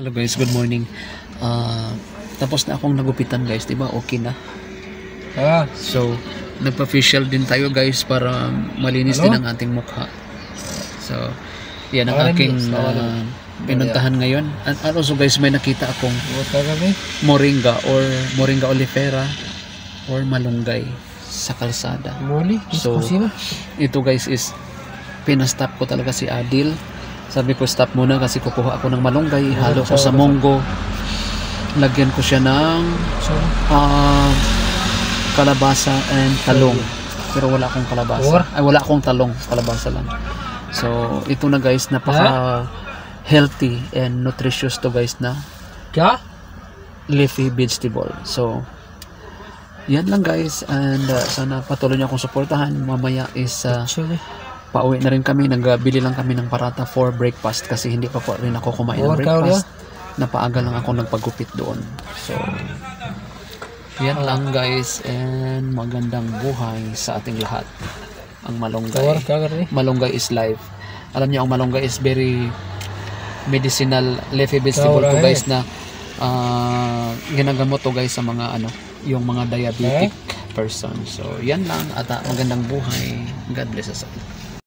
Hello guys, good morning. Tapos na akong nagupitan guys, 'di ba? Okay na. So, nagpa-facial din tayo guys para malinis din ang ating mukha. So, yan ang aking pinuntahan ngayon. And also guys, may nakita akong moringa olifera or malunggay sa kalsada. So, ito guys is pinastop ko talaga si Adil. Sabi ko stop muna kasi kukuha ako ng malunggay, halo ko sa munggo, lagyan ko siya ng kalabasa and talong, pero wala akong kalabasa, wala akong talong, kalabasa lang. So ito na guys, napaka healthy and nutritious to guys na leafy vegetable. So yan lang guys, and sana patuloy niyo akong suportahan. Mamaya is pauwi na rin kami, nagbili lang kami ng parata for breakfast kasi hindi pa po rin ako kumain ng breakfast. Napaaga lang ako nagpagupit doon. So yan lang guys, and magandang buhay sa ating lahat. Ang malunggay, malunggay is life. Alam niyo ang malunggay is very medicinal leafy vegetable to guys na ginagamot to guys sa mga yung mga diabetic person. So yan lang, at magandang buhay. God bless us all.